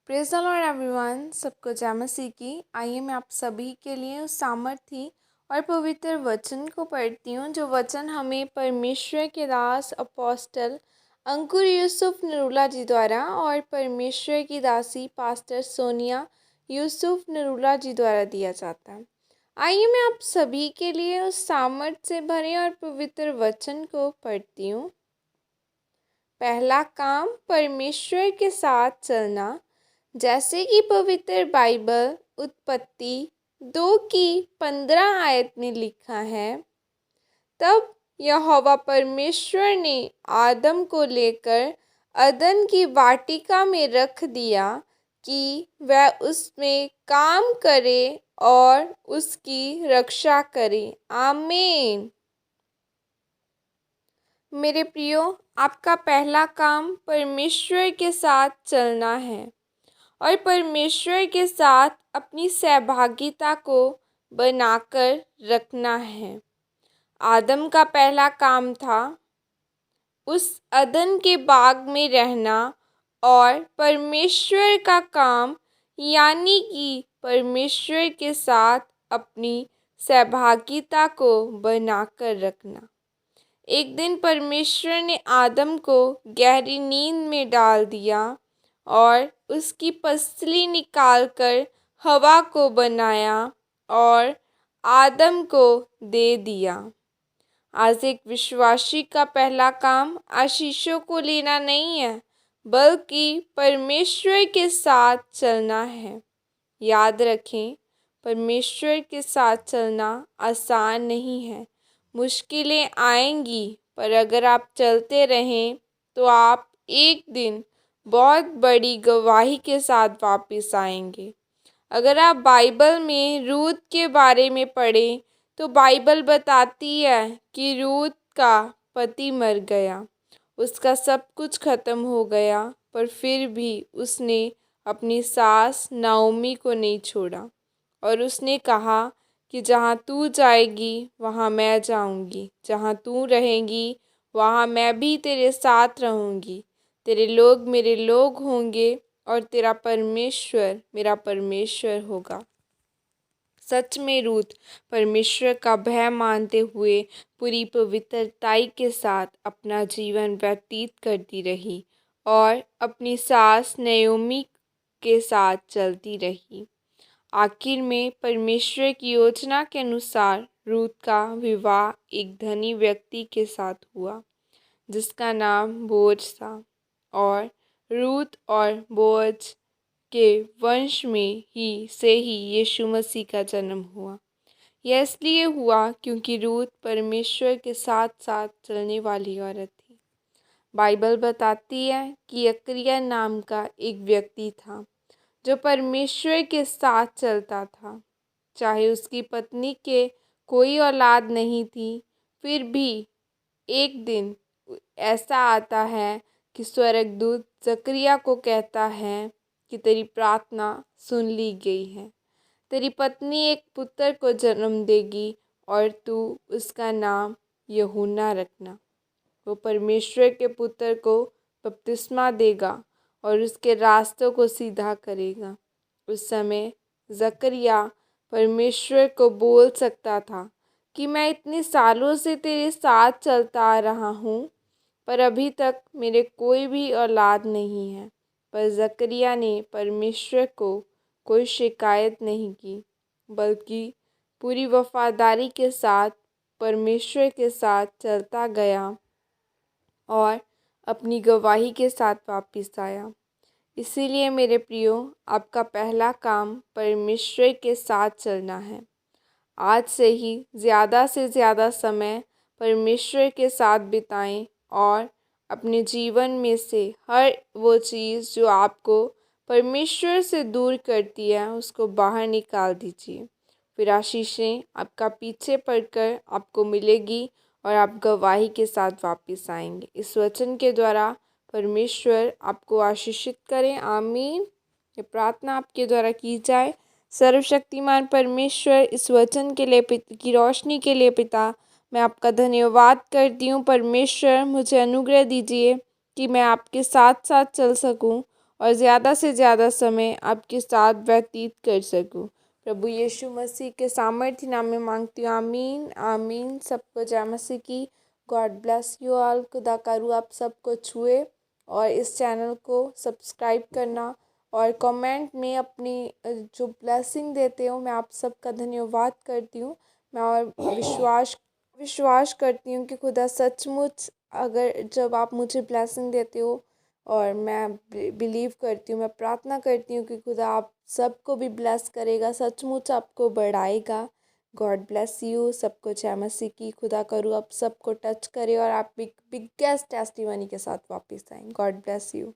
Praise the Lord everyone. सबको जय मसीह की। आइए मैं आप सभी के लिए उस सामर्थी और पवित्र वचन को पढ़ती हूँ, जो वचन हमें परमेश्वर के दास अपोस्टल अंकुर यूसुफ नरूला जी द्वारा और परमेश्वर की दासी पास्टर सोनिया यूसुफ नरूला जी द्वारा दिया जाता है। आइए मैं आप सभी के लिए उस सामर्थ से भरे और पवित्र वचन को पढ़ती हूँ। पहला काम, परमेश्वर के साथ चलना। जैसे कि पवित्र बाइबल उत्पत्ति 2 की 15 में लिखा है, तब यहोवा परमेश्वर ने आदम को लेकर अदन की वाटिका में रख दिया कि वह उसमें काम करे और उसकी रक्षा करे। आमीन। मेरे प्रियो, आपका पहला काम परमेश्वर के साथ चलना है और परमेश्वर के साथ अपनी सहभागिता को बनाकर रखना है। आदम का पहला काम था उस अदन के बाग में रहना और परमेश्वर का काम यानी कि परमेश्वर के साथ अपनी सहभागिता को बनाकर रखना। एक दिन परमेश्वर ने आदम को गहरी नींद में डाल दिया और उसकी पसली निकालकर हवा को बनाया और आदम को दे दिया। आज एक विश्वासी का पहला काम आशीषों को लेना नहीं है, बल्कि परमेश्वर के साथ चलना है। याद रखें, परमेश्वर के साथ चलना आसान नहीं है। मुश्किलें आएंगी, पर अगर आप चलते रहें तो आप एक दिन बहुत बड़ी गवाही के साथ वापस आएंगे। अगर आप बाइबल में रूत के बारे में पढ़ें तो बाइबल बताती है कि रूत का पति मर गया, उसका सब कुछ खत्म हो गया, पर फिर भी उसने अपनी सास नाओमी को नहीं छोड़ा और उसने कहा कि जहाँ तू जाएगी वहाँ मैं जाऊँगी, जहाँ तू रहेंगी वहाँ मैं भी तेरे साथ रहूँगी। तेरे लोग मेरे लोग होंगे और तेरा परमेश्वर मेरा परमेश्वर होगा। सच में रूत परमेश्वर का भय मानते हुए पूरी पवित्रताई के साथ अपना जीवन व्यतीत करती रही और अपनी सास नयोमी के साथ चलती रही। आखिर में परमेश्वर की योजना के अनुसार रूत का विवाह एक धनी व्यक्ति के साथ हुआ जिसका नाम बोअज था और रूत और बोअज के वंश में ही यीशु मसीह का जन्म हुआ। यह इसलिए हुआ क्योंकि रूत परमेश्वर के साथ साथ चलने वाली औरत थी। बाइबल बताती है कि यकरिया नाम का एक व्यक्ति था जो परमेश्वर के साथ चलता था। चाहे उसकी पत्नी के कोई औलाद नहीं थी, फिर भी एक दिन ऐसा आता है कि स्वर्गदूत जकरिया को कहता है कि तेरी प्रार्थना सुन ली गई है। तेरी पत्नी एक पुत्र को जन्म देगी और तू उसका नाम यूहन्ना रखना। वो परमेश्वर के पुत्र को बपतिस्मा देगा और उसके रास्तों को सीधा करेगा। उस समय जकरिया परमेश्वर को बोल सकता था कि मैं इतने सालों से तेरे साथ चलता आ रहा हूँ, पर अभी तक मेरे कोई भी औलाद नहीं है। पर जकरिया ने परमेश्वर को कोई शिकायत नहीं की, बल्कि पूरी वफादारी के साथ परमेश्वर के साथ चलता गया और अपनी गवाही के साथ वापस आया। इसीलिए मेरे प्रियो, आपका पहला काम परमेश्वर के साथ चलना है। आज से ज़्यादा समय परमेश्वर के साथ बिताएं और अपने जीवन में से हर वो चीज़ जो आपको परमेश्वर से दूर करती है उसको बाहर निकाल दीजिए। फिर आशीषें आपका पीछे पड़कर आपको मिलेगी और आप गवाही के साथ वापस आएंगे। इस वचन के द्वारा परमेश्वर आपको आशीषित करें। आमीन। ये प्रार्थना आपके द्वारा की जाए। सर्वशक्तिमान परमेश्वर, इस वचन के लिए की रोशनी के लिए पिता, मैं आपका धन्यवाद करती हूँ। परमेश्वर, मुझे अनुग्रह दीजिए कि मैं आपके साथ साथ चल सकूँ और ज़्यादा से ज़्यादा समय आपके साथ व्यतीत कर सकूं। प्रभु यीशु मसीह के सामर्थ्य नाम में मांगती हूँ, आमीन आमीन। सबको जय मसीह की। God bless you all. खुदा करूँ आप सबको छुए और इस चैनल को सब्सक्राइब करना और कमेंट में अपनी जो ब्लेसिंग देते हो, मैं आप सबका धन्यवाद करती हूँ। मैं और विश्वास करती हूँ कि खुदा सचमुच, अगर जब आप मुझे ब्लेसिंग देते हो, और मैं बिलीव करती हूँ, मैं प्रार्थना करती हूँ कि खुदा आप सबको भी ब्लेस करेगा, सचमुच आपको बढ़ाएगा। God bless you. सबको जय मसीह की। खुदा करूँ आप सबको टच करे और आप बिगेस्ट टेस्टिमनी के साथ वापस आएँ। God bless you.